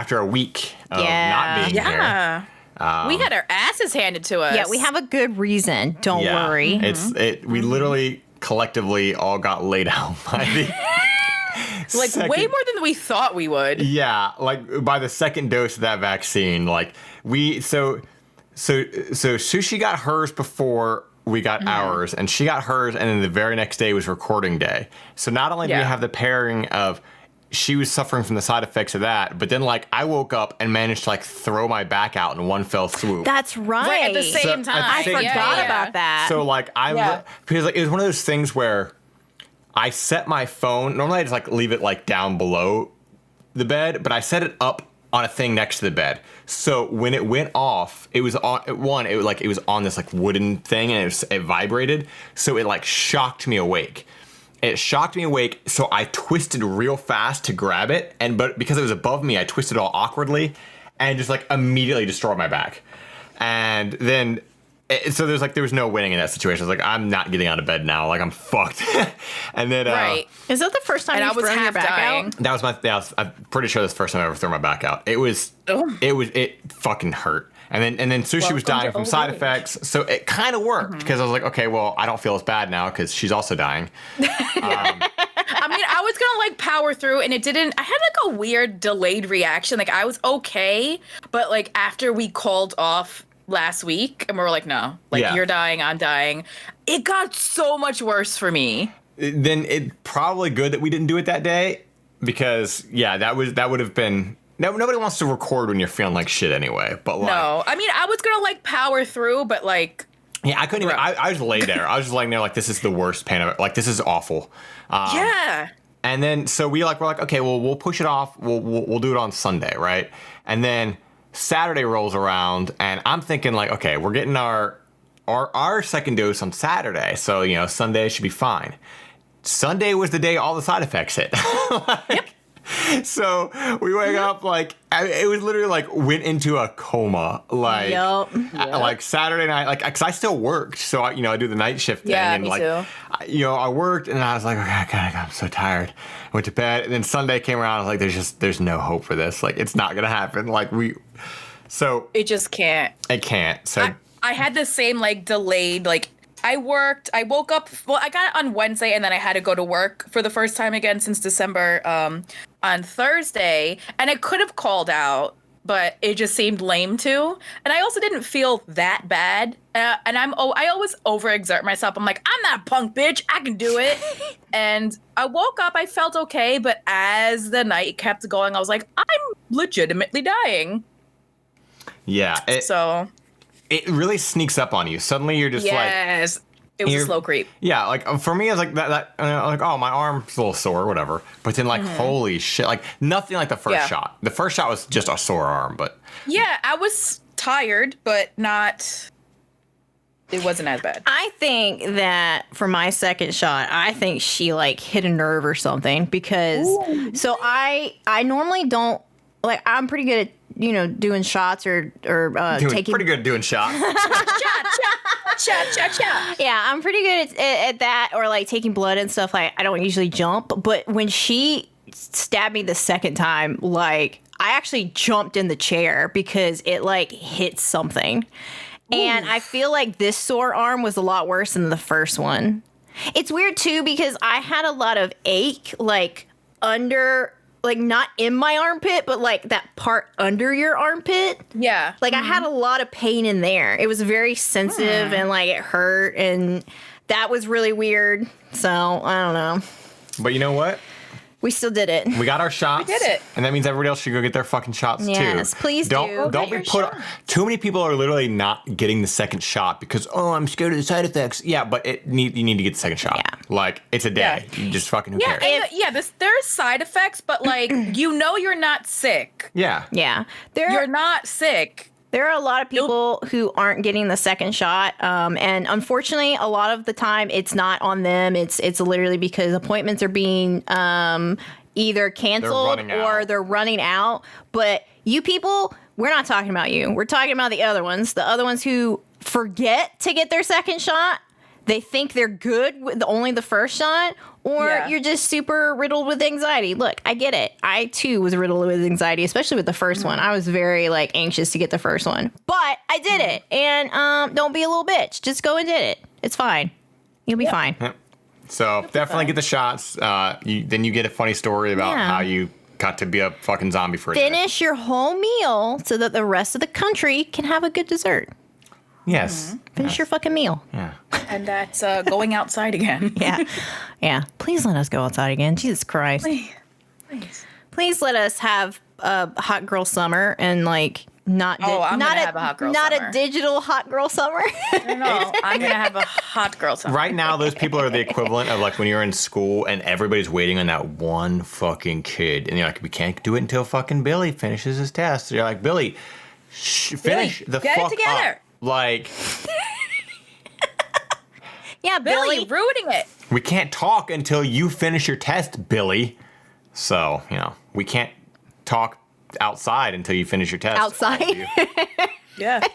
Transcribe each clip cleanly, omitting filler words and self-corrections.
after a week of not being here. Yeah. We had our asses handed to us. Yeah, we have a good reason. Don't worry. We literally collectively all got laid out by the like way more than we thought we would. Yeah, like by the second dose of that vaccine, like so Sushi got hers before we got ours, and she got hers, and then the very next day was recording day. So not only do we have the pairing of she was suffering from the side effects of that, but then like I woke up and managed to like throw my back out in one fell swoop. That's right. Right at the same time. I forgot about that. So like because like it was one of those things where I set my phone. Normally I just like leave it like down below the bed, but I set it up on a thing next to the bed. So when it went off, it was on it was on this like wooden thing, and it vibrated. So it like shocked me awake. It shocked me awake, so I twisted real fast to grab it, but because it was above me, I twisted all awkwardly, and just like immediately destroyed my back. And then, so there was no winning in that situation. I was like, I'm not getting out of bed now. Like I'm fucked. And then, is that the first time you've thrown your back out? That was I'm pretty sure that's the first time I ever threw my back out. It fucking hurt. And then Sushi was dying from side effects, so it kind of worked because I was like, okay, well, I don't feel as bad now because she's also dying. I mean, I was gonna like power through, and it didn't. I had like a weird delayed reaction. Like I was okay, but like after we called off last week, and we were like, no, like you're dying, I'm dying. It got so much worse for me. Then it's probably good that we didn't do it that day because that would have been. Nobody wants to record when you're feeling like shit anyway, but like... No, I mean, I was gonna, like, power through, but, like... Yeah, I couldn't even... I was laid there. I was just laying there like, this is the worst pain of it. Like, this is awful. Yeah. And then, so we're like, okay, well, we'll push it off. We'll do it on Sunday, right? And then Saturday rolls around, and I'm thinking, like, okay, we're getting our second dose on Saturday, so, you know, Sunday should be fine. Sunday was the day all the side effects hit. Yep. So we wake up like it was literally like went into a coma like Saturday night, like because I still worked, so I do the night shift thing, and me like too. I worked, and I was like, okay, God, I'm so tired. I went to bed, and then Sunday came around. I was like, there's no hope for this. Like it's not gonna happen. Like it just can't. It can't. So I had the same like delayed like. I woke up, I got it on Wednesday, and then I had to go to work for the first time again since December on Thursday, and I could have called out, but it just seemed lame to, and I also didn't feel that bad, and I always overexert myself. I'm like, I'm not a punk bitch, I can do it, and I woke up, I felt okay, but as the night kept going, I was like, I'm legitimately dying. Yeah. It really sneaks up on you. Suddenly you're just yes. It was a slow creep. Yeah, like for me, it's like that. Like, oh, my arm's a little sore, whatever. But then, like, holy shit, like nothing like the first shot. The first shot was just a sore arm, but yeah, I was tired, but not. It wasn't as bad. I think that for my second shot, I think she like hit a nerve or something because. Ooh. So I normally don't like. I'm pretty good at doing shots or taking. Pretty good at doing shots. Cha. Yeah, I'm pretty good at that, or like taking blood and stuff. Like I don't usually jump, but when she stabbed me the second time, like I actually jumped in the chair because it like hit something. Ooh. And I feel like this sore arm was a lot worse than the first one. It's weird too because I had a lot of ache like under. Like, not in my armpit, but, like, that part under your armpit. Yeah. Like, I had a lot of pain in there. It was very sensitive and, like, it hurt. And that was really weird. So, I don't know. But you know what? We still did it. We got our shots. We did it. And that means everybody else should go get their fucking shots, too. Yes, please do. Don't be put on. Too many people are literally not getting the second shot because, I'm scared of the side effects. Yeah, but you need to get the second shot. Yeah. Like, it's a day. Yeah. You just fucking who cares? There's side effects, but, like, you're not sick. Yeah. Yeah. You're not sick. There are a lot of people who aren't getting the second shot, and unfortunately, a lot of the time, it's not on them. It's literally because appointments are being either canceled or they're running out. But you people, we're not talking about you. We're talking about the other ones who forget to get their second shot. they think they're good with only the first shot, or you're just super riddled with anxiety. Look, I get it. I too was riddled with anxiety, especially with the first one. I was very like anxious to get the first one, but I did it. And don't be a little bitch. Just go and did it. It's fine. You'll be fine. Yep. So definitely get the shots. Then you get a funny story about how you got to be a fucking zombie for a day. Finish your whole meal so that the rest of the country can have a good dessert. Yes. Finish your fucking meal. Yeah. And that's going outside again. Yeah. Please let us go outside again. Jesus Christ. Please let us have a hot girl summer and like not have a hot girl summer. A digital hot girl summer. No, I'm gonna have a hot girl summer. Right now, those people are the equivalent of like when you're in school and everybody's waiting on that one fucking kid, and you're like, we can't do it until fucking Billy finishes his test. So you're like, Billy, finish the get fuck it together. up. Like, Yeah, Billy, Billy. ruining it. we can't talk until you finish your test, Billy. So we can't talk outside until you finish your test. Outside? Yeah.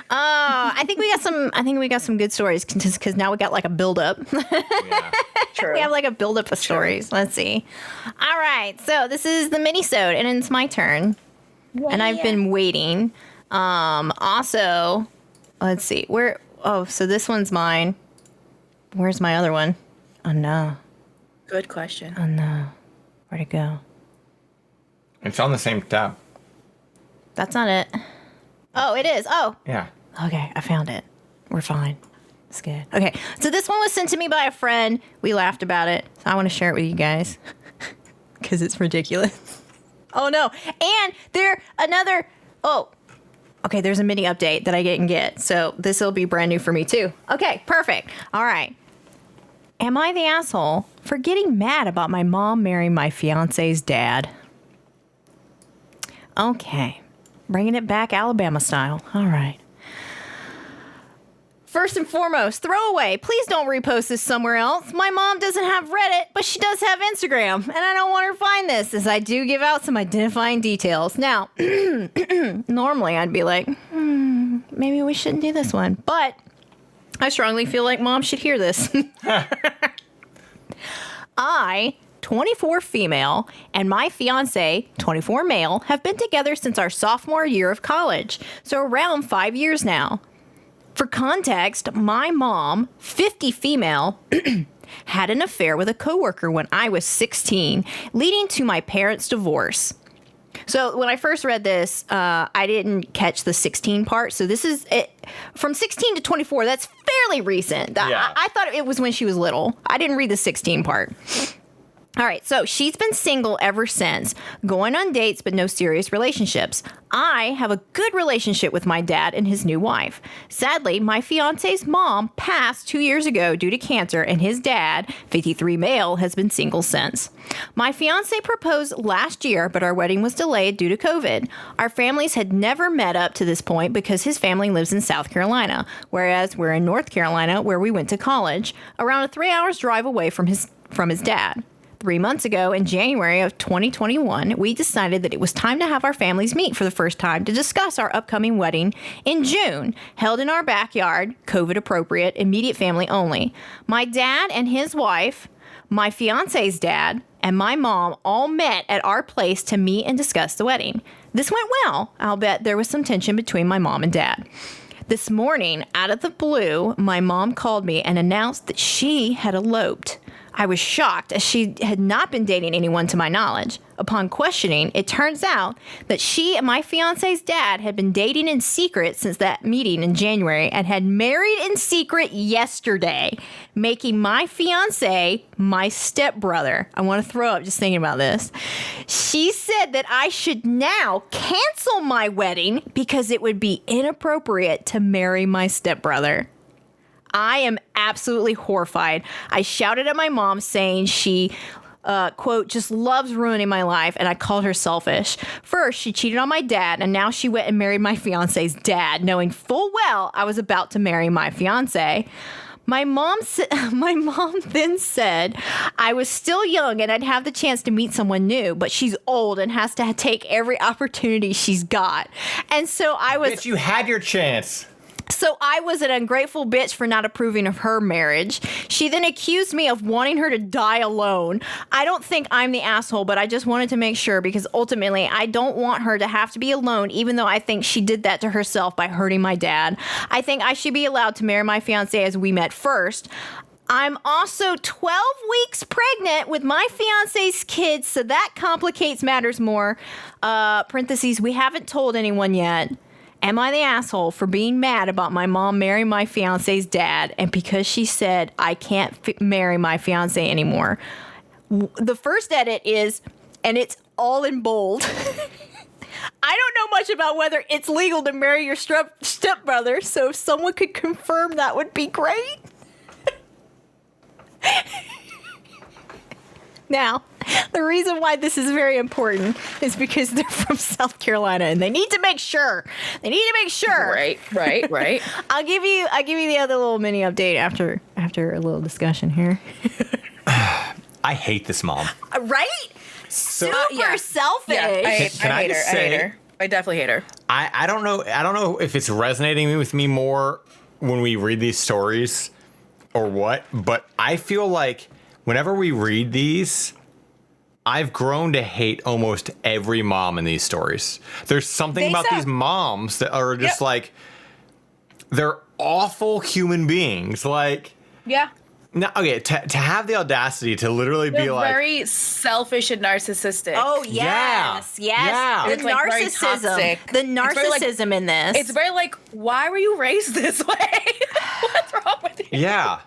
I think we got some good stories because now we got like a build up. Yeah. True. We have like a build up of stories. Let's see. All right, so this is the minisode, and it's my turn, and I've been waiting. Also, let's see where. Oh, so this one's mine. Where's my other one? Oh no. Good question. Oh no. Where'd it go? It's on the same tab. That's not it. Oh, it is. Oh. Yeah. Okay, I found it. We're fine. It's good. Okay, so this one was sent to me by a friend. We laughed about it. So I want to share it with you guys because it's ridiculous. Oh no! And okay. There's a mini update that I didn't get, so this will be brand new for me too. Okay, perfect. All right. Am I the asshole for getting mad about my mom marrying my fiance's dad? Okay. Bringing it back Alabama style. All right. First and foremost, throwaway. Please don't repost this somewhere else. My mom doesn't have Reddit, but she does have Instagram, and I don't want her to find this, as I do give out some identifying details. Now, normally I'd be like, maybe we shouldn't do this one, but I strongly feel like mom should hear this. I, 24 female, and my fiance, 24 male, have been together since our sophomore year of college, so around 5 years now. For context, my mom, 50 female, had an affair with a coworker when I was 16, leading to my parents' divorce. So when I first read this, I didn't catch the 16 part. So this is it, from 16 to 24. That's fairly recent. Yeah. I thought it was when she was little. I didn't read the 16 part. All right, so she's been single ever since, going on dates but no serious relationships. I have a good relationship with my dad and his new wife. Sadly, my fiance's mom passed 2 years ago due to cancer, and his dad, 53 male, has been single since. My fiance proposed last year, but our wedding was delayed due to COVID. Our families had never met up to this point because his family lives in South Carolina, whereas we're in North Carolina, where we went to college, around a 3 hours drive away from his dad. 3 months ago, in January of 2021, we decided that it was time to have our families meet for the first time to discuss our upcoming wedding in June, held in our backyard, COVID appropriate, immediate family only. My dad and his wife, my fiance's dad, and my mom all met at our place to meet and discuss the wedding. This went well. I'll bet there was some tension between my mom and dad. This morning, out of the blue, my mom called me and announced that she had eloped. I was shocked, as she had not been dating anyone to my knowledge. Upon questioning, it turns out that she and my fiance's dad had been dating in secret since that meeting in January and had married in secret yesterday, making my fiance my stepbrother. I want to throw up just thinking about this. She said that I should now cancel my wedding because it would be inappropriate to marry my stepbrother. I am absolutely horrified. I shouted at my mom saying she, quote, just loves ruining my life, and I called her selfish. First, she cheated on my dad, and now she went and married my fiance's dad, knowing full well I was about to marry my fiance. My mom then said I was still young and I'd have the chance to meet someone new, but she's old and has to take every opportunity she's got. And so I was... Bitch, you had your chance. So I was an ungrateful bitch for not approving of her marriage. She then accused me of wanting her to die alone. I don't think I'm the asshole, but I just wanted to make sure because ultimately I don't want her to have to be alone, even though I think she did that to herself by hurting my dad. I think I should be allowed to marry my fiance as we met first. I'm also 12 weeks pregnant with my fiance's kids, so that complicates matters more. Parentheses, we haven't told anyone yet. Am I the asshole for being mad about my mom marrying my fiance's dad and because she said I can't marry my fiance anymore? The first edit is, and it's all in bold. I don't know much about whether it's legal to marry your stepbrother, so if someone could confirm, that would be great. Now, the reason why this is very important is because they're from South Carolina and they need to make sure. Right. I'll give you the other little mini update after a little discussion here. I hate this mom. Right? Super selfish. Yeah, I hate her. I definitely hate her. I don't know if it's resonating with me more when we read these stories or what, but I feel like whenever we read these, I've grown to hate almost every mom in these stories. There's something about these moms that are just like, they're awful human beings. Like, yeah. No, okay, to have the audacity to literally be like, very selfish and narcissistic. Oh yes, Yeah. The It's like very toxic. the narcissism in this. It's very like, why were you raised this way? What's wrong with you? yeah,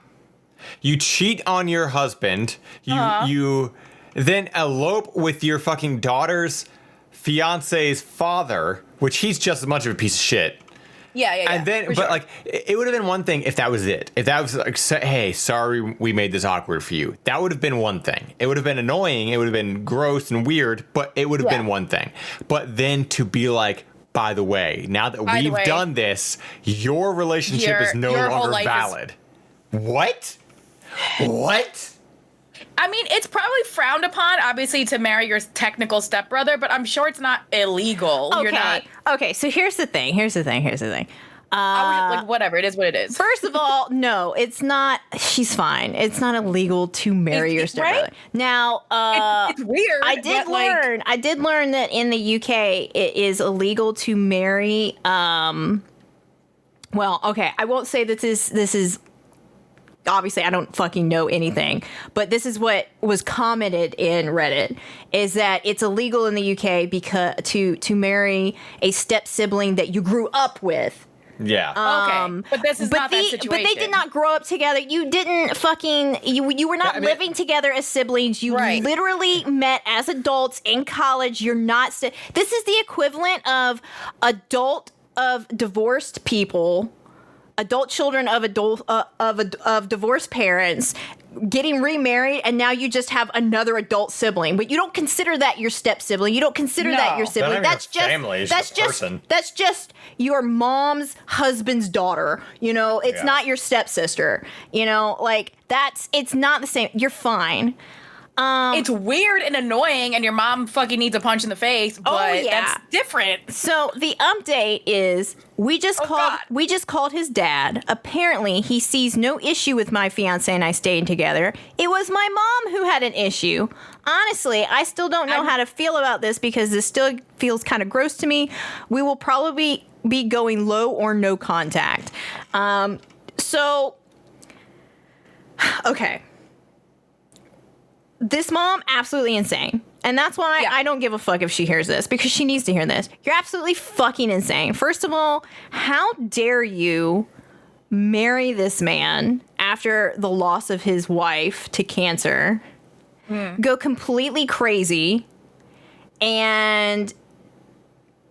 you cheat on your husband, you then elope with your fucking daughter's fiance's father, which he's just as much of a piece of shit. Yeah. And then, but like, it would have been one thing if that was it. If that was like, hey, sorry, we made this awkward for you. That would have been one thing. It would have been annoying. It would have been gross and weird, but it would have been one thing. But then to be like, by the way, now that we've done this, your relationship is no longer valid. What? I mean, it's probably frowned upon, obviously, to marry your technical stepbrother, but I'm sure it's not illegal. Okay. You're not. Okay, so here's the thing. Like, whatever. It is what it is. First of all, no, it's not. She's fine. It's not illegal to marry your stepbrother. Right? Now, it's weird. I did learn that in the UK it is illegal to marry. Well, okay, I won't say that this is. Obviously, I don't fucking know anything, but this is what was commented in Reddit: is that it's illegal in the UK because to marry a step sibling that you grew up with. Yeah. Okay, but this is not that situation. But they did not grow up together. You didn't fucking you were not living together as siblings. You literally met as adults in college. You're not. This is the equivalent of divorced people. Adult children of divorced parents getting remarried, and now you just have another adult sibling, but you don't consider that your step sibling. You don't consider that your sibling. That's just family. That's just your mom's husband's daughter. You know, it's not your stepsister. You know, like it's not the same. You're fine. It's weird and annoying, and your mom fucking needs a punch in the face, but that's different. So the update is we just called his dad. Apparently, he sees no issue with my fiance and I staying together. It was my mom who had an issue. Honestly, I still don't know how to feel about this because this still feels kind of gross to me. We will probably be going low or no contact. Okay. This mom, absolutely insane. And that's why I don't give a fuck if she hears this, because she needs to hear this. You're absolutely fucking insane. First of all, how dare you marry this man after the loss of his wife to cancer, go completely crazy, and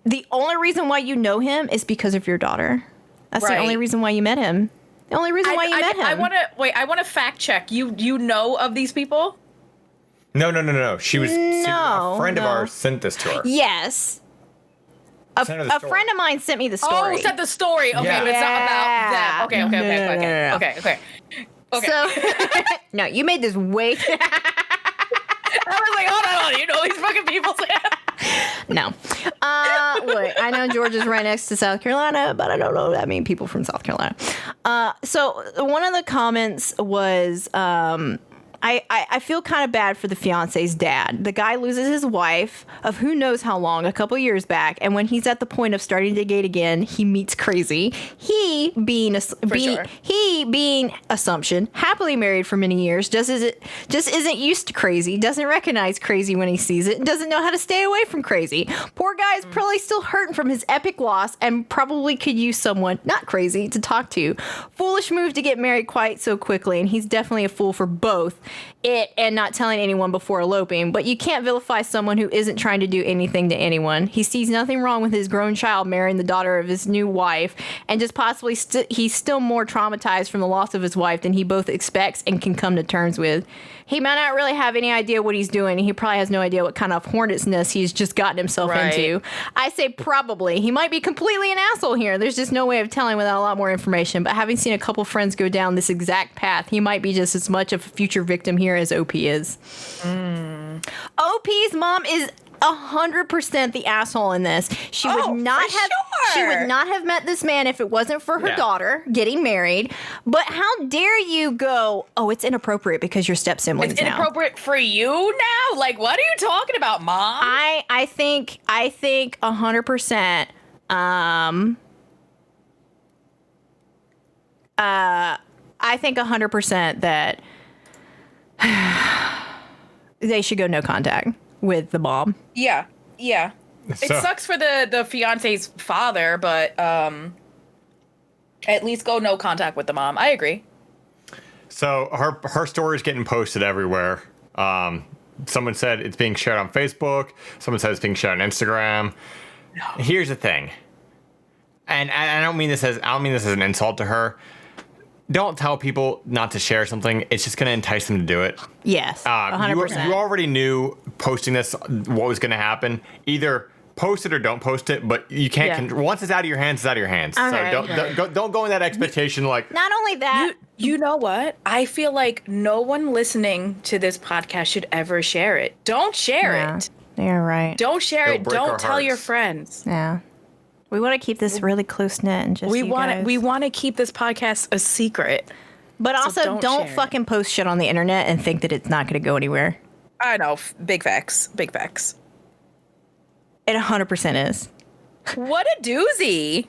the only reason why you know him is because of your daughter. That's the only reason why you met him. The only reason why you met him. I want to fact check. You know of these people? No. She was a friend of ours sent this to her. Yes. A friend of mine sent me the story. Oh, sent the story. Okay, but it's not about them. Okay. So, no, you made this way. I was like, hold on, you know these fucking people. No. Wait, I know Georgia's right next to South Carolina, but I don't know what that means, people from South Carolina. So one of the comments was, I feel kind of bad for the fiance's dad. The guy loses his wife of who knows how long, a couple years back, and when he's at the point of starting to date again, he meets crazy. He being assumption, happily married for many years, just isn't used to crazy, doesn't recognize crazy when he sees it, and doesn't know how to stay away from crazy. Poor guy is probably still hurting from his epic loss and probably could use someone not crazy to talk to. Foolish move to get married quite so quickly, and he's definitely a fool for both it and not telling anyone before eloping. But you can't vilify someone who isn't trying to do anything to anyone. He sees nothing wrong with his grown child marrying the daughter of his new wife, and just possibly he's still more traumatized from the loss of his wife than he both expects and can come to terms with. He might not really have any idea what he's doing. He probably has no idea what kind of hornet's nest he's just gotten himself into. I say probably. He might be completely an asshole here. There's just no way of telling without a lot more information. But having seen a couple friends go down this exact path, he might be just as much of a future victim here as OP is. OP's mom is 100% the asshole in this. She would not have met this man if it wasn't for her daughter getting married. But how dare you go, oh, it's inappropriate because you're step siblings It's now. inappropriate for you now? Like, what are you talking about, Mom? I think 100%. I think 100% that they should go no contact with the mom. Yeah. It sucks for the fiance's father, but at least go no contact with the mom. I agree. So her story is getting posted everywhere. Someone said it's being shared on Facebook. Someone said it's being shared on Instagram. No. Here's the thing, and I don't mean this as an insult to her. Don't tell people not to share something. It's just going to entice them to do it. Yes, 100%. You already knew posting this what was going to happen. Either post it or don't post it, but you can't. Once it's out of your hands, it's out of your hands. Okay. So don't go in that expectation. Like, not only that, you know what? I feel like no one listening to this podcast should ever share it. Don't share it. You're right. Don't share it. Don't tell your hearts. friends. Yeah. We want to keep this really close knit and just we want to keep this podcast a secret. But also don't fucking post shit on the internet and think that it's not going to go anywhere. I know, big facts. It 100% is. What a doozy.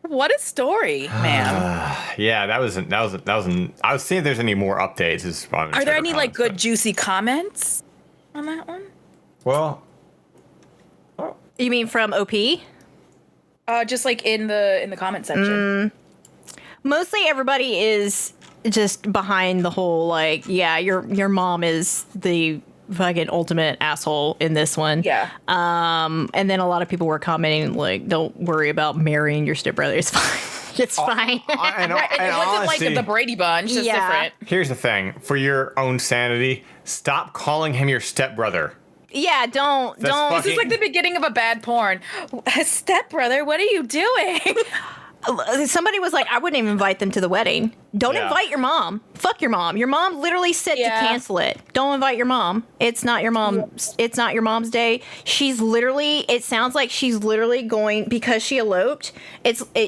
What a story, man. Yeah, that was. I was seeing if there's any more updates. Are there any good juicy comments on that one? Well. You mean from OP? Just like in the comment section. Mostly everybody is just behind the whole your mom is the fucking ultimate asshole in this one. Yeah. And then a lot of people were commenting don't worry about marrying your stepbrother. It's fine. It's fine. And it wasn't honestly, like the Brady Bunch. It's different. Here's the thing: for your own sanity, stop calling him your stepbrother. Yeah, don't. This is like the beginning of a bad porn. Stepbrother, what are you doing? Somebody was like, I wouldn't even invite them to the wedding. Don't invite your mom. Fuck your mom. Your mom literally said to cancel it. Don't invite your mom. It's not your mom. It's not your mom's day. She's literally, it sounds like she's literally going, because she eloped,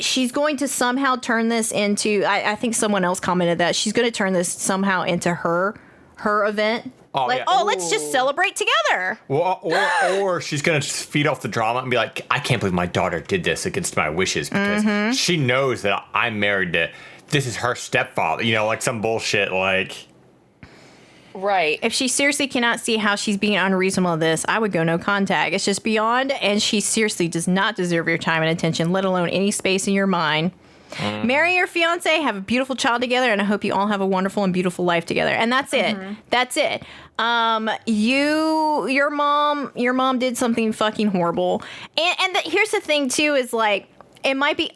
she's going to somehow turn this into, I think someone else commented that, she's going to turn this somehow into her event. Let's just celebrate together. Well, or she's gonna feed off the drama and be like, I can't believe my daughter did this against my wishes because she knows that I'm married to. This is her stepfather. Like some bullshit. Like, right. If she seriously cannot see how she's being unreasonable with this, I would go no contact. It's just beyond, and she seriously does not deserve your time and attention, let alone any space in your mind. Marry your fiance, have a beautiful child together, and I hope you all have a wonderful and beautiful life together. And that's it. That's it. Your mom did something fucking horrible. And here's the thing too, is it might be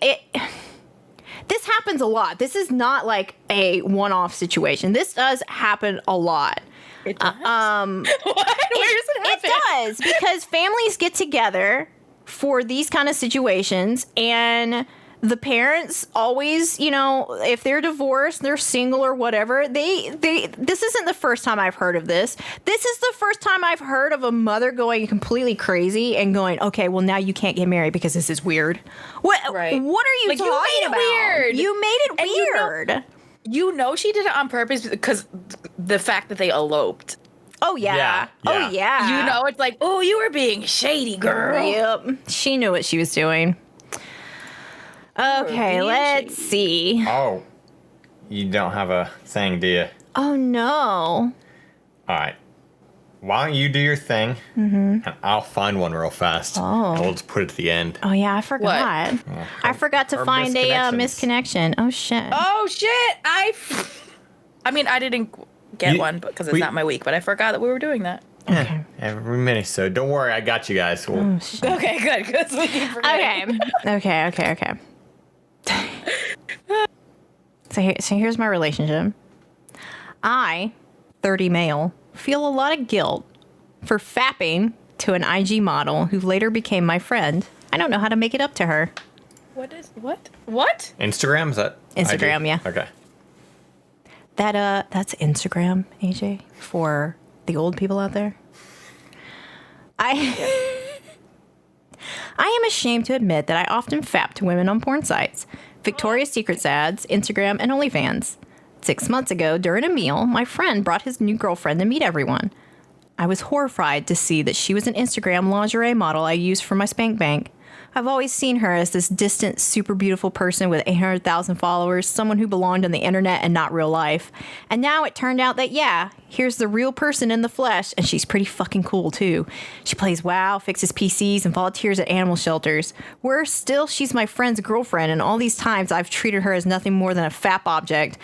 this happens a lot. This is not like a one-off situation. This does happen a lot. It does? What? Where does it happen? It does, because families get together for these kind of situations, and the parents always, if they're divorced, they're single or whatever, this isn't the first time I've heard of this. This is the first time I've heard of a mother going completely crazy and going, okay, well, now you can't get married because this is weird. What are you talking about? Weird. You made it weird. You know she did it on purpose because the fact that they eloped. Oh, yeah. Oh, yeah. It's like, oh, you were being shady, girl. Yep. She knew what she was doing. Okay, let's see. Oh, you don't have a thing, do you? Oh, no. All right. Why don't you do your thing, and I'll find one real fast. Oh. And we'll just put it at the end. Oh, yeah, I forgot. I forgot to find a misconnection. Oh, shit. Oh, shit. I mean, I didn't get one because it's not my week, but I forgot that we were doing that. Okay. Every minute, so don't worry, I got you guys. Okay, good, because we keep forgetting. Okay. So here's my relationship. I, 30 male, feel a lot of guilt for fapping to an IG model who later became my friend. I don't know how to make it up to her. What? Instagram, is that? Instagram, IG? yeah. Okay. That's Instagram, AJ, for the old people out there. I am ashamed to admit that I often fap to women on porn sites, Victoria's Secrets ads, Instagram, and OnlyFans. 6 months ago, during a meal, my friend brought his new girlfriend to meet everyone. I was horrified to see that she was an Instagram lingerie model I used for my spank bank. I've always seen her as this distant, super beautiful person with 800,000 followers, someone who belonged on the internet and not real life. And now it turned out that, yeah, here's the real person in the flesh, and she's pretty fucking cool, too. She plays WoW, fixes PCs, and volunteers at animal shelters. Worse still, she's my friend's girlfriend, and all these times I've treated her as nothing more than a fap object.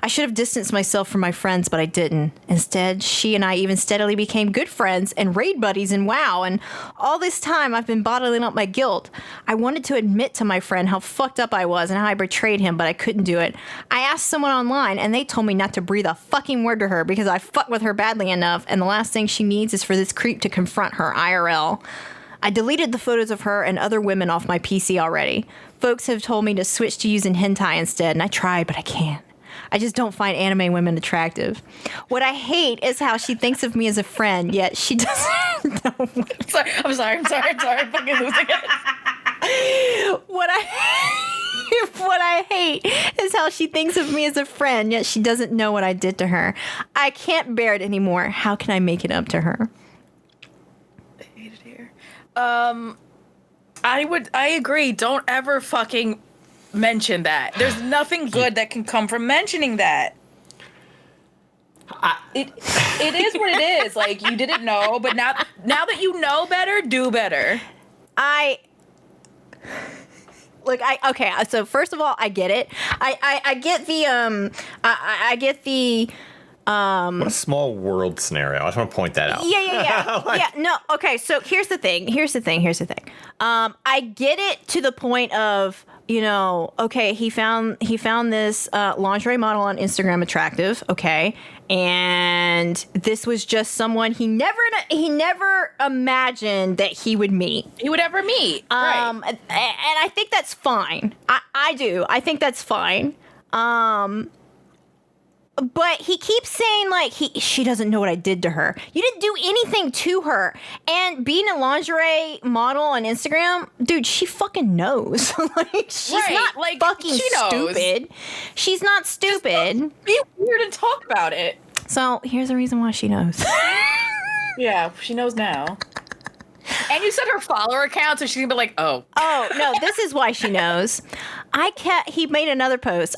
I should have distanced myself from my friends, but I didn't. Instead, she and I even steadily became good friends and raid buddies in WoW, and all this time I've been bottling up my guilt. I wanted to admit to my friend how fucked up I was and how I betrayed him, but I couldn't do it. I asked someone online, and they told me not to breathe a fucking word to her because I fucked with her badly enough, and the last thing she needs is for this creep to confront her IRL. I deleted the photos of her and other women off my PC already. Folks have told me to switch to using hentai instead, and I tried, but I can't. I just don't find anime women attractive. What I hate is how she thinks of me as a friend, yet she doesn't know. I'm sorry. I'm fucking losing it. What I hate is how she thinks of me as a friend, yet she doesn't know what I did to her. I can't bear it anymore. How can I make it up to her? I hate it here. I agree. Don't ever fucking mention that. There's nothing good that can come from mentioning that. It is what it is. Like, you didn't know, but now that you know better, do better. Okay, so first of all, I get it. I get the what a small world scenario. I just want to point that out. Yeah. No, okay, so here's the thing. I get it to the point of, okay, he found this lingerie model on Instagram attractive, okay, and this was just someone he never imagined that he would meet. He would ever meet, right? And I think that's fine. I do. I think that's fine. But he keeps saying, like, she doesn't know what I did to her. You didn't do anything to her. And being a lingerie model on Instagram, dude, she fucking knows. Like, she's not fucking stupid. She's not stupid. Be weird and talk about it. So here's the reason why she knows. Yeah, she knows now. And you said her follower account, so she's gonna be like, oh. Oh, no, this is why she knows. He made another post.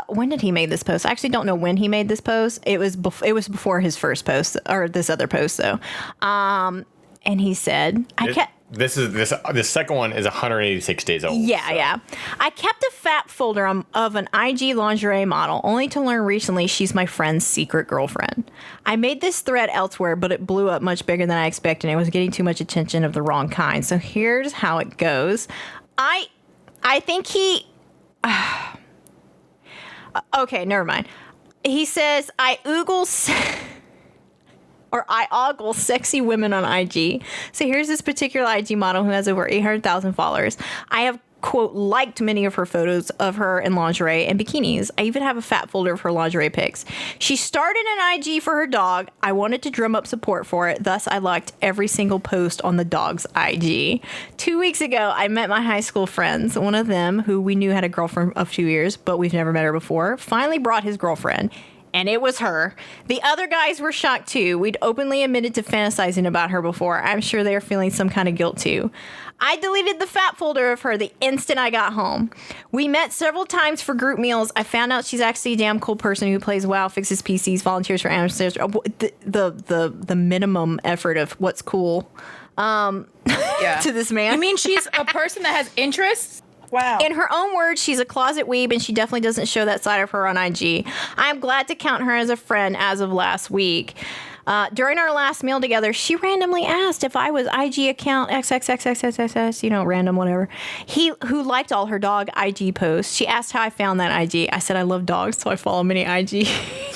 When did he make this post? I actually don't know when he made this post. It was before his first post, or this other post, though. And he said, This second one is 186 days old. Yeah. I kept a fap folder of an IG lingerie model, only to learn recently she's my friend's secret girlfriend. I made this thread elsewhere, but it blew up much bigger than I expected, and it was getting too much attention of the wrong kind. So here's how it goes. I think he... Okay, never mind. He says, I ogle sexy women on IG. So here's this particular IG model who has over 800,000 followers. I have quote, liked many of her photos of her in lingerie and bikinis. I even have a fat folder of her lingerie pics. She started an IG for her dog. I wanted to drum up support for it. Thus, I liked every single post on the dog's IG. 2 weeks ago, I met my high school friends. One of them, who we knew had a girlfriend of 2 years, but we've never met her before, finally brought his girlfriend. And it was her. The other guys were shocked too. We'd openly admitted to fantasizing about her before. I'm sure they are feeling some kind of guilt too. I deleted the fat folder of her the instant I got home. We met several times for group meals. I found out she's actually a damn cool person who plays WoW, fixes PCs, volunteers for amateurs. The minimum effort of what's cool to this man. You mean she's a person that has interests? Wow. In her own words, she's a closet weeb, and she definitely doesn't show that side of her on IG. I'm glad to count her as a friend as of last week. During our last meal together, she randomly asked if I was IG account XXXXXXS, random whatever. Who liked all her dog IG posts. She asked how I found that IG. I said I love dogs, so I follow many IG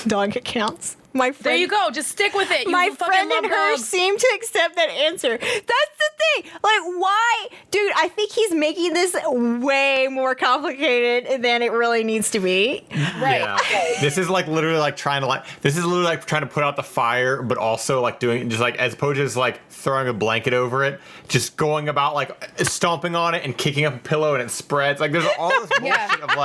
dog accounts. My friend, there you go. Just stick with it. My friend and her seemed to accept that answer. That's the thing. Like, why? Dude, I think he's making this way more complicated than it really needs to be. Right. Yeah. This is literally trying to put out the fire, but also doing just as opposed to just throwing a blanket over it, just going about stomping on it and kicking up a pillow and it spreads. There's all this bullshit of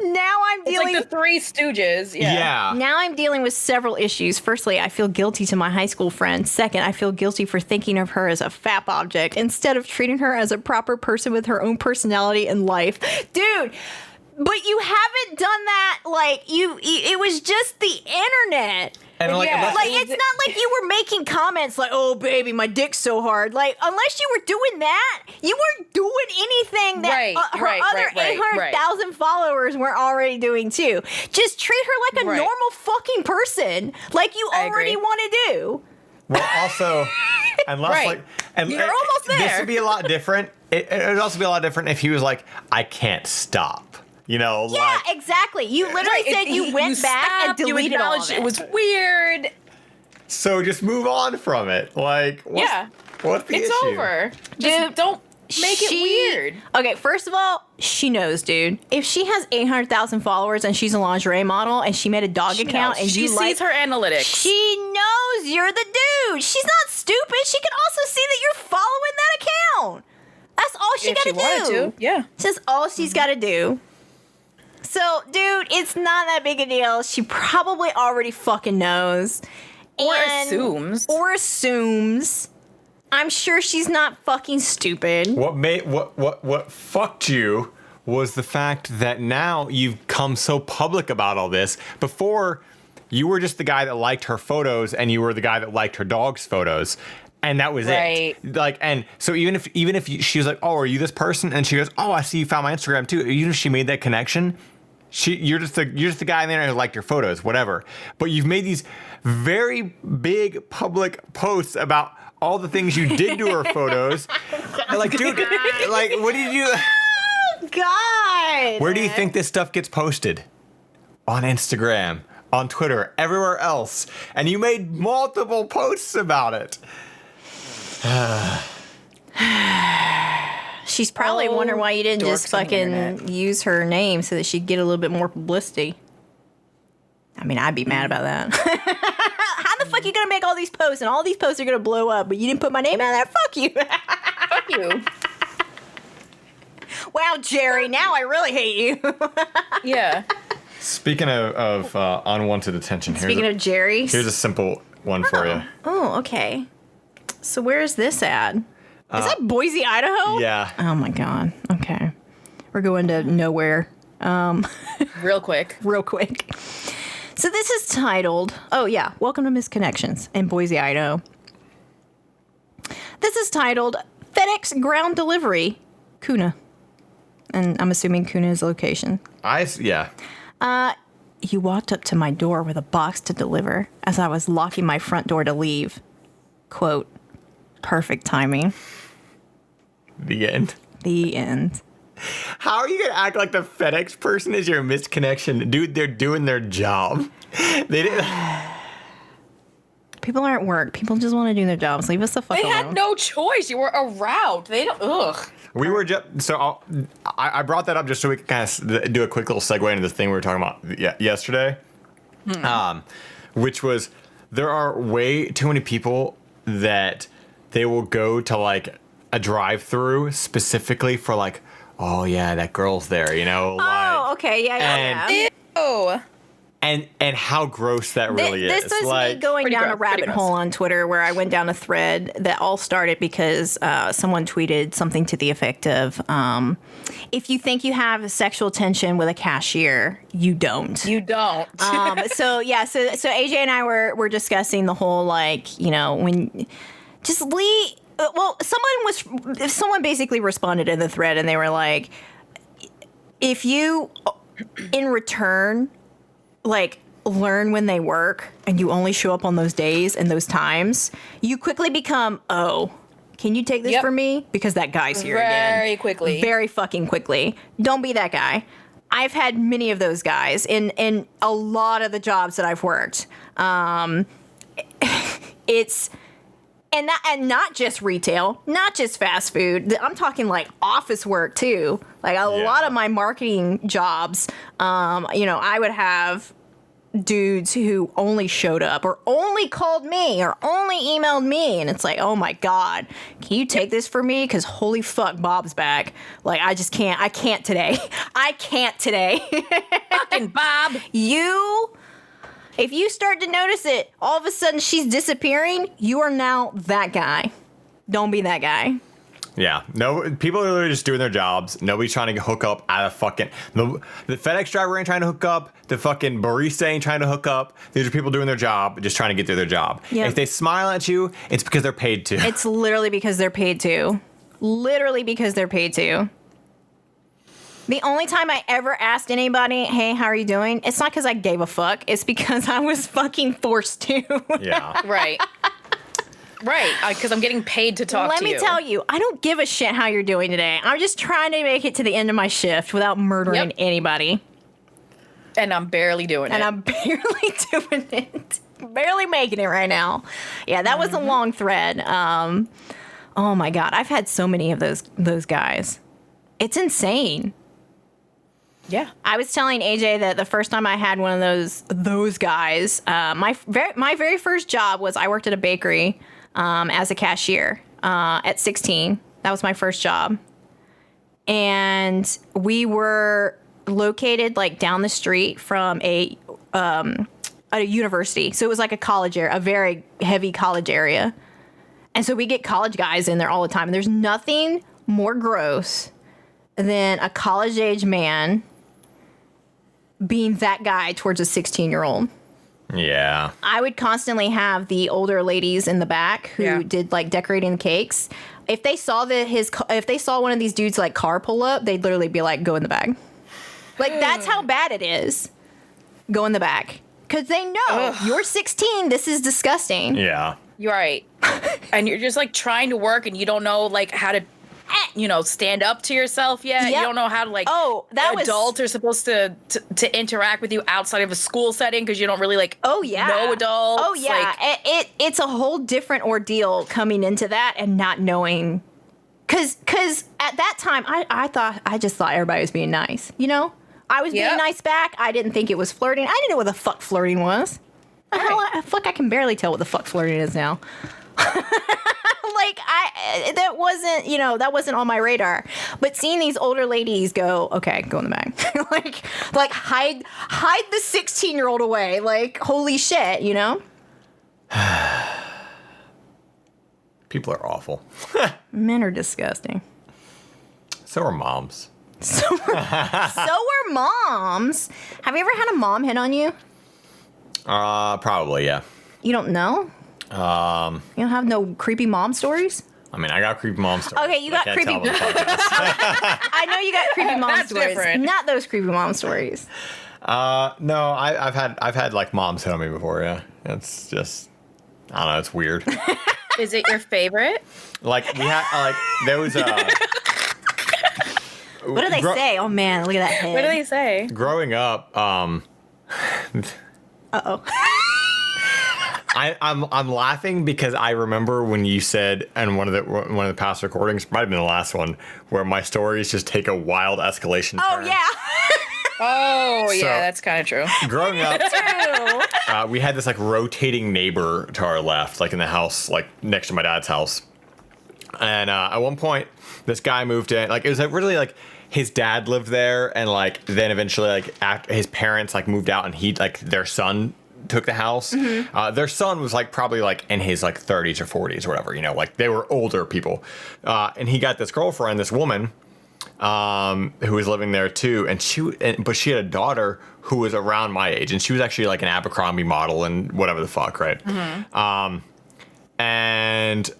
Now I'm dealing with the Three Stooges. Yeah. Now I'm dealing with several issues. Firstly, I feel guilty to my high school friend. Second, I feel guilty for thinking of her as a fap object instead of treating her as a proper person with her own personality and life. Dude, but you haven't done that. It was just the internet. And it's not like you were making comments oh, baby, my dick's so hard. Unless you were doing that, you weren't doing anything that her other 800,000 followers weren't already doing too. Just treat her like a normal fucking person, like you already want to do. Well, also, unless you're almost there. This would be a lot different. It would also be a lot different if he was I can't stop. Yeah, exactly. You literally said you went back and deleted all of it. It was weird. So just move on from it. What's the issue? It's over. Just don't make it weird. Okay, first of all, she knows, dude. If she has 800,000 followers and she's a lingerie model and she made a dog account and she sees her analytics. She knows you're the dude. She's not stupid. She can also see that you're following that account. That's all she got to do. Wanted to. Yeah. That's all she's got to do. So, dude, it's not that big a deal. She probably already fucking knows. Or assumes. I'm sure she's not fucking stupid. What fucked you was the fact that now you've come so public about all this. Before, you were just the guy that liked her photos and you were the guy that liked her dog's photos. And that was it. And so even if she was oh, are you this person? And she goes, oh, I see you found my Instagram too. Even if she made that connection, you're just the guy in there who liked your photos, whatever. But you've made these very big public posts about all the things you did to her photos. Dude, what did you? Oh, God. Where do you think this stuff gets posted? On Instagram, on Twitter, everywhere else. And you made multiple posts about it. She's probably wondering why you didn't just fucking use her name so that she'd get a little bit more publicity. I mean, I'd be mad about that. How the fuck are you gonna make all these posts and all these posts are gonna blow up, but you didn't put my name out there? Fuck you. Fuck you. Wow, Jerry, now I really hate you. Yeah. Speaking of unwanted attention, Speaking of Jerry, here's a simple one for you. Oh, okay. So where is this at? Is that Boise, Idaho? Yeah. Oh my God. Okay. We're going to nowhere. Real quick. So this is titled, Welcome to Misconnections in Boise, Idaho. This is titled FedEx Ground Delivery, Kuna. And I'm assuming Kuna is location. Yeah. You walked up to my door with a box to deliver as I was locking my front door to leave. Quote, perfect timing. The end. How are you going to act like the FedEx person is your missed connection? Dude, they're doing their job. They didn't. People aren't work. People just want to do their jobs. Leave us the fuck They alone. had no choice. You were around. They don't. Ugh. We were just I brought that up just so we could kind of do a quick little segue into the thing we were talking about yesterday, which was there are way too many people that they will go to like a drive-through specifically for like, oh yeah, that girl's there, you know? Oh, okay, yeah. Ew. And how gross that really is. This is like, me going Pretty down gross, a rabbit pretty hole gross. on Twitter where I went down a thread that all started because someone tweeted something to the effect of, if you think you have sexual tension with a cashier, you don't. You don't. So AJ and I were discussing the whole, like, you know, when just leave. Well, someone basically responded in the thread and they were like, if you in return like learn when they work and you only show up on those days and those times, you quickly become, oh, can you take this Yep. for me? Because that guy's here again. Very quickly. Very fucking quickly. Don't be that guy. I've had many of those guys in a lot of the jobs that I've worked. It's and not just retail, not just fast food. I'm talking like office work too. Like a lot of my marketing jobs, you know, I would have dudes who only showed up or only called me or only emailed me, and it's like, oh my god, can you take this for me? Because holy fuck, Bob's back. Like I just can't. I can't today. I can't today. Fucking Bob. If you start to notice it, all of a sudden she's disappearing, you are now that guy. Don't be that guy. Yeah, no, people are literally just doing their jobs. Nobody's trying to hook up at a fucking the FedEx driver ain't trying to hook up. The fucking barista ain't trying to hook up. These are people doing their job, just trying to get through their job. Yep. If they smile at you, it's because they're paid to. It's literally because they're paid to. Literally because they're paid to. The only time I ever asked anybody, hey, how are you doing? It's not because I gave a fuck. It's because I was fucking forced to. Yeah. Right. Right. Because I'm getting paid to talk Let to me you. tell you, I don't give a shit how you're doing today. I'm just trying to make it to the end of my shift without murdering anybody. And I'm barely doing it. And I'm barely doing it. Barely making it right now. Yeah, that was a long thread. Oh my God. I've had so many of those guys. It's insane. Yeah. I was telling AJ that the first time I had one of those guys, my very first job was I worked at a bakery as a cashier at 16. That was my first job. And we were located like down the street from a university. So it was like a college area, a very heavy college area. And so we get college guys in there all the time. And there's nothing more gross than a college-age man being that guy towards a 16-year-old. Yeah. I would constantly have the older ladies in the back who did like decorating the cakes. If they saw if they saw one of these dudes like car pull up, they'd literally be like, "Go in the back." Like that's how bad it is. Go in the back because they know you're 16. This is disgusting. Yeah. You're right. And you're just like trying to work and you don't know like how to stand up to yourself yet. Yep. You don't know how to like adults are supposed to interact with you outside of a school setting because you don't really like know adults. Oh yeah. Like, it's a whole different ordeal coming into that and not knowing cause at that time I just thought everybody was being nice. You know? I was being nice back. I didn't think it was flirting. I didn't know what the fuck flirting was. Right. Fuck, I can barely tell what the fuck flirting is now. Like that wasn't on my radar. But seeing these older ladies go, okay, go in the back. like hide the 16-year-old away. Like, holy shit, you know? People are awful. Men are disgusting. So are moms. So are moms. Have you ever had a mom hit on you? Probably, yeah. You don't know? You don't have no creepy mom stories? I mean, I got creepy mom stories. Okay, you got I can't creepy. tell them on the podcast. I know you got creepy mom That's stories. different. Not those creepy mom stories. No, I've had like moms hit on me before. Yeah, it's just I don't know. It's weird. is it your favorite? Like we had like there was a. What do they say? Oh man, look at that head. What do they say? Growing up, Uh-oh. I'm laughing because I remember when you said in one of the past recordings, might have been the last one, where my stories just take a wild escalation turn. Oh, yeah. Oh, yeah, So- that's kind of true. Growing up, we had this like rotating neighbor to our left, like in the house, like next to my dad's house. And at one point, this guy moved in. Like it was like, really like his dad lived there, and like then eventually like after his parents like moved out, and he like their son took the house. Their son was like probably like in his like 30s or 40s or whatever, you know, like they were older people. And he got this girlfriend, this woman, who was living there too, but she had a daughter who was around my age, and she was actually like an Abercrombie model and whatever the fuck, right? And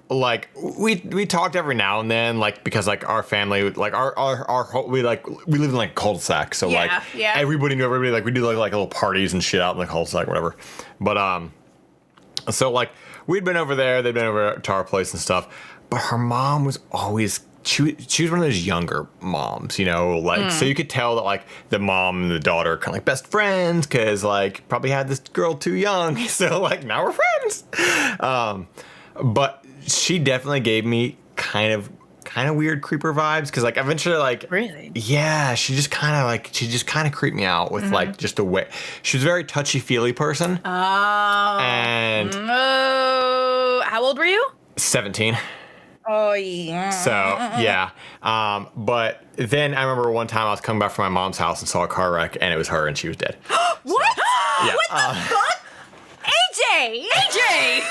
like we talked every now and then, like because like our family, like our whole, we live in like cul-de-sac, so like everybody knew everybody, like we do like little parties and shit out in the cul-de-sac, whatever. But so like we'd been over there, they'd been over to our place and stuff, but her mom was always. She was one of those younger moms, you know, like, so you could tell that, like, the mom and the daughter are kind of like best friends because, like, probably had this girl too young. So, like, now we're friends. But she definitely gave me kind of weird creeper vibes because, like, eventually, like, Really? Yeah, she just kind of creeped me out with, like, just the way. She was a very touchy-feely person. Oh. And Oh, how old were you? 17. Oh, yeah. So, yeah. But then I remember one time I was coming back from my mom's house and saw a car wreck, and it was her, and she was dead. What? Yeah, What the fuck? AJ! AJ!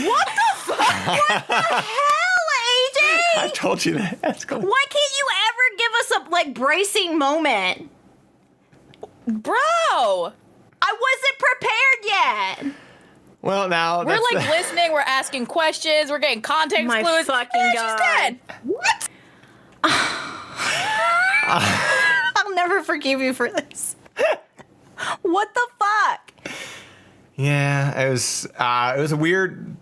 What the fuck? What the hell, AJ? I told you that. That's cool. Why can't you ever give us a, like, bracing moment? Bro! I wasn't prepared yet. Well, now We're like listening, we're asking questions, we're getting context My clues. fucking She's God. dead. What? I'll never forgive you for this. What the fuck? Yeah, it was a weird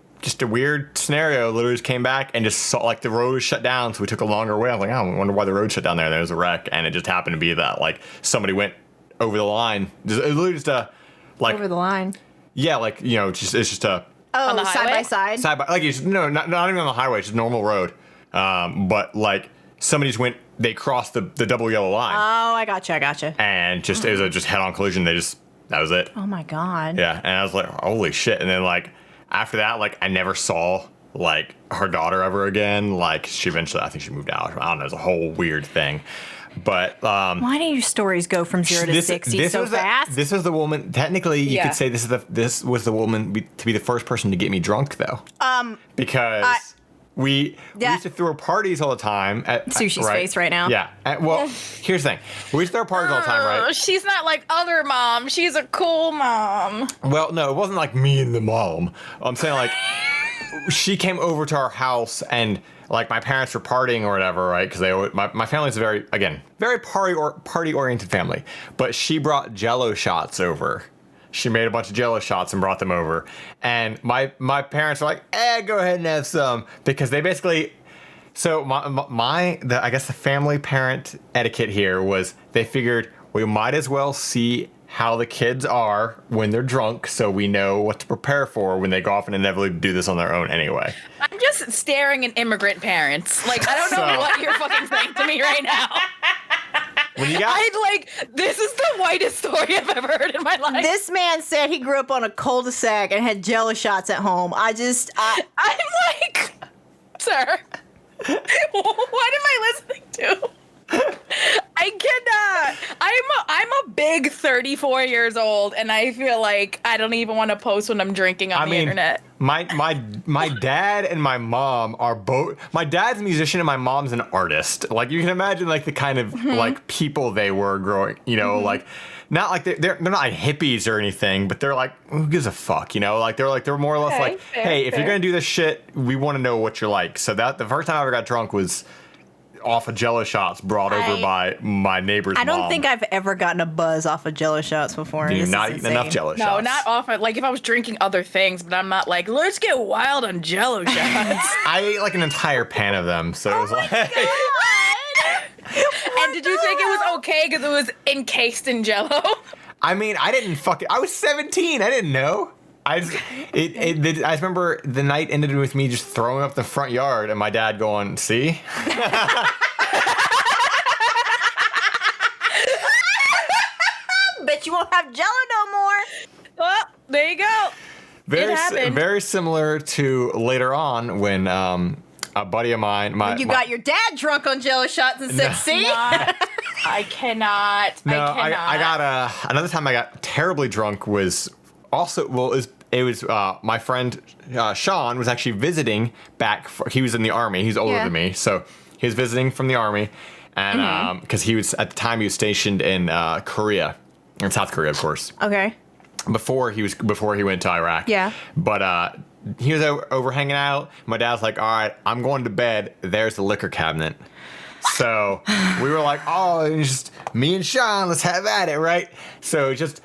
scenario. Literally just came back and just saw like the road was shut down, so we took a longer way. I was like, oh, I wonder why the road shut down there. There was a wreck, and it just happened to be that like somebody went over the line. It was literally just a like Over the line. Yeah, like you know, it's just a Oh, On the side by highway? side. side by like it's not even on the highway, it's just a normal road. But like somebody just they crossed the double yellow line, Oh, I gotcha. and just it was a just head on collision. That was it. Oh my God. Yeah, and I was like, holy shit. And then like after that, like I never saw like her daughter ever again. Like she eventually, I think she moved out. I don't know, it was a whole weird thing. But Why do your stories go from 0 to 60 so was fast? this was the woman. Technically, you Yeah. could say this was the woman to be the first person to get me drunk, though. Because we used to throw parties all the time. Sushi's face right now. Yeah. Well, here's the thing. We used to throw parties all the time, right? She's not like other moms. She's a cool mom. Well, no, it wasn't like me and the mom. I'm saying like she came over to our house and like my parents were partying or whatever, right? Because my family's a very party oriented family. But she brought Jello shots over. She made a bunch of Jello shots and brought them over. And my parents were like, go ahead and have some, because they basically. So I guess the family parent etiquette here was they figured we might as well see how the kids are when they're drunk, so we know what to prepare for when they go off and inevitably do this on their own anyway. I'm just staring at immigrant parents. Like, I don't know what you're fucking saying to me right now. When you got This is the whitest story I've ever heard in my life. This man said he grew up on a cul-de-sac and had Jello shots at home. I'm like, sir, what am I listening to? I cannot. I'm a big 34 years old, and I feel like I don't even want to post when I'm drinking on the internet. My dad and my mom are both. My dad's a musician and my mom's an artist. Like you can imagine, like the kind of like people they were growing. You know, like not like they're not like hippies or anything, but they're like, who gives a fuck? You know, like they're more or less like, hey, if you're gonna do this shit, we want to know what you're like. So that the first time I ever got drunk was off of Jello shots brought over by my neighbor's mom. I don't think I've ever gotten a buzz off of Jello shots before. You've not eaten enough Jello shots. No, not often. Like if I was drinking other things, but I'm not like, let's get wild on Jello shots. I ate like an entire pan of them, so it was like. And did you think it was okay because it was encased in Jello? I mean, I was 17. I didn't know. I remember the night ended with me just throwing up the front yard and my dad going, see? Bet you won't have Jello no more. Well, there you go. It happened. Very similar to later on when a buddy of mine, got your dad drunk on Jello shots and said, "See, I cannot. No, I got another time I got terribly drunk was also it was my friend Sean was actually visiting back. He was in the army. He's older than me, so he was visiting from the army, and because he was at the time he was stationed in Korea, in South Korea, of course. Okay. Before he went to Iraq. Yeah. But he was over hanging out. My dad's like, all right, I'm going to bed. There's the liquor cabinet. So we were like, oh, it's just me and Sean, let's have at it, right? So just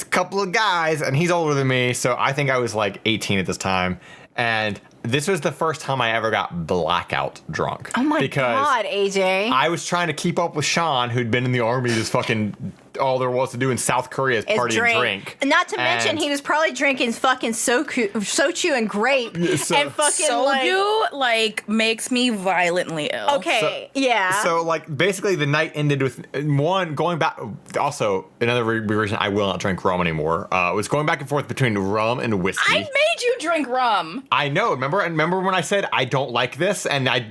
a couple of guys, and he's older than me, so I think I was like 18 at this time. And this was the first time I ever got blackout drunk. Oh my God, AJ. I was trying to keep up with Sean, who'd been in the army, just fucking all there was to do in South Korea is party and drink. Not to mention, he was probably drinking fucking soju and grape and fucking soju like makes me violently ill. Okay, yeah. So like basically the night ended with one going back. Also, another reason I will not drink rum anymore was going back and forth between rum and whiskey. I made you drink rum. I know. Remember when I said I don't like this, and I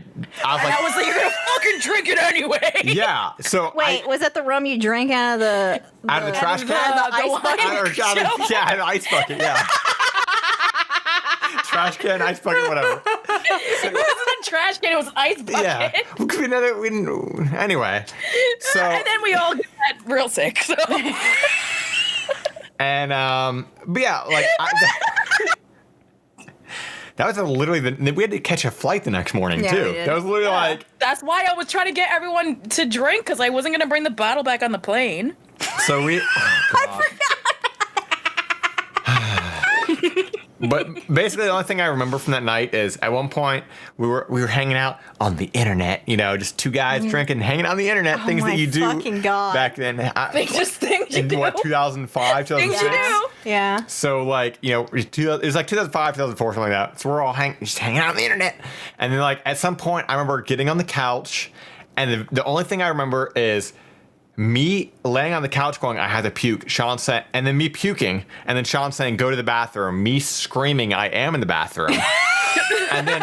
was like, you're gonna fucking drink it anyway. Yeah. So wait, was that the rum you drank out of the trash can? Out of the ice bucket? Out of the ice bucket. Yeah. Trash can, ice bucket, whatever. It wasn't a trash can. It was ice bucket. Yeah. Anyway. So. And then we all got real sick. So. And but yeah, like. That was literally we had to catch a flight the next morning too. That was literally like. That's why I was trying to get everyone to drink because I wasn't gonna bring the bottle back on the plane. So we. Oh, but basically, the only thing I remember from that night is at one point we were hanging out on the internet. You know, just two guys drinking, hanging out on the internet. Things that you do back then. Things you do. What 2005, 2006. Yeah. So like it was like 2005, 2004, something like that. So we're all just hanging out on the internet, and then like at some point I remember getting on the couch, and the only thing I remember is me laying on the couch going, I had to puke. Sean said, and then me puking, and then Sean saying, go to the bathroom. Me screaming, I am in the bathroom. And then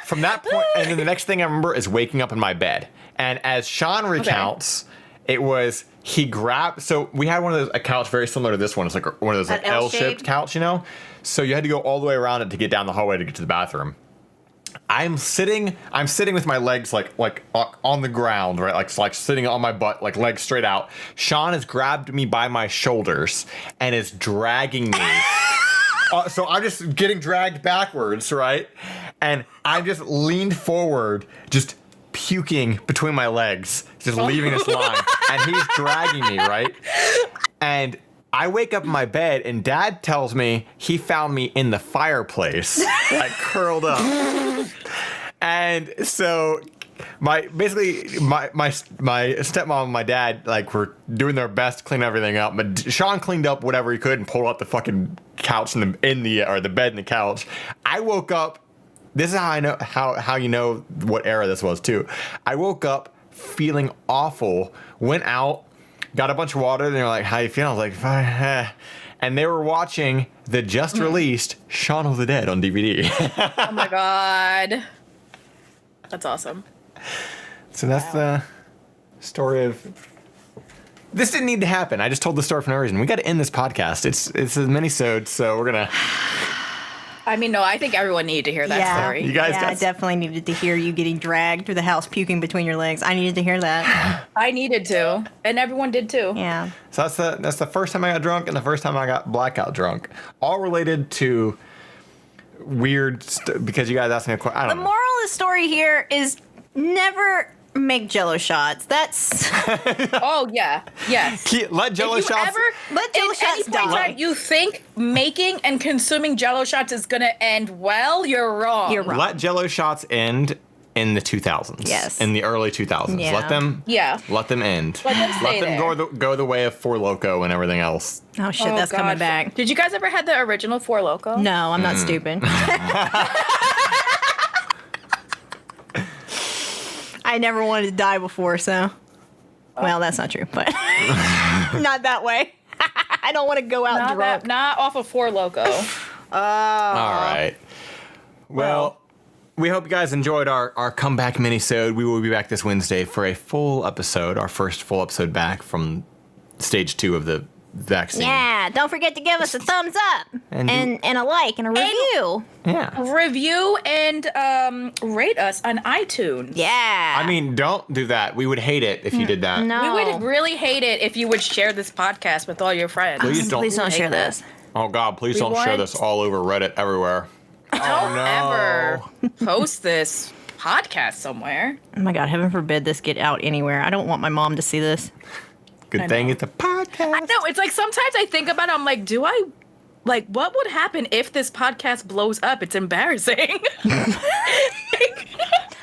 from that point, and then the next thing I remember is waking up in my bed. And as Sean recounts, it was he grabbed. So we had a couch very similar to this one. It's like one of those like L-shaped couch, you know. So you had to go all the way around it to get down the hallway to get to the bathroom. I'm sitting with my legs like on the ground, right? Like sitting on my butt, like legs straight out. Sean has grabbed me by my shoulders and is dragging me. So I'm just getting dragged backwards, right? And I'm just leaned forward, just puking between my legs, just leaving this line. And he's dragging me, right? And I wake up in my bed and Dad tells me he found me in the fireplace, like curled up. And so my stepmom and my dad like were doing their best to clean everything up, but Sean cleaned up whatever he could and pulled out the fucking couch or the bed and the couch. I woke up. This is how I know how you know what era this was too. I woke up feeling awful. Went out. Got a bunch of water, and they were like, how you feeling? I was like, fine. And they were watching the just released Shaun of the Dead on DVD. Oh my God. That's awesome. So that's the story of... This didn't need to happen. I just told the story for no reason. We got to end this podcast. It's a minisode, so we're going to... I mean, no, I think everyone needed to hear that story. You guys I definitely needed to hear you getting dragged through the house, puking between your legs. I needed to hear that. I needed to, and everyone did too. Yeah. So that's the first time I got drunk and the first time I got blackout drunk. All related to weird because you guys asked me a question. The moral of the story here is never make Jello shots. That's oh yeah, yes. Let Jello shots. Let Jello shots die. You think making and consuming Jello shots is gonna end well? You're wrong. Let Jello shots end in the 2000s. Yes. In the early 2000s. Yeah. Let them end. Let them stay there. Go the way of Four Loko and everything else. Oh shit, Oh, that's God. coming back. Did you guys ever had the original Four Loko? No, I'm not stupid. I never wanted to die before, so. Well, that's not true, but not that way. I don't want to go out drunk. Not off of Four Loko. All right. Well, we hope you guys enjoyed our comeback minisode. We will be back this Wednesday for a full episode, our first full episode back from stage 2 of the vaccine. Yeah, don't forget to give us a thumbs up And and a like and a review. Yeah. Review and rate us on iTunes. Yeah. I mean, don't do that. We would hate it if you did that. No. We would really hate it if you would share this podcast with all your friends. Please don't share this. Oh God, please We don't share want- this all over Reddit everywhere. Don't ever post this podcast somewhere. Oh my God, heaven forbid this get out anywhere. I don't want my mom to see this. Good thing it's a podcast. I know, it's like sometimes I think about it, I'm like, what would happen if this podcast blows up? It's embarrassing.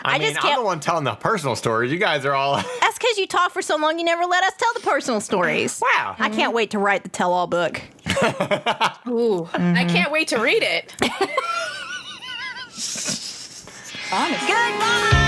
I mean, just I'm can't- the one telling the personal stories. You guys are all. That's because you talk for so long, you never let us tell the personal stories. Wow. I can't wait to write the tell-all book. Ooh, I can't wait to read it. Honestly. Goodbye!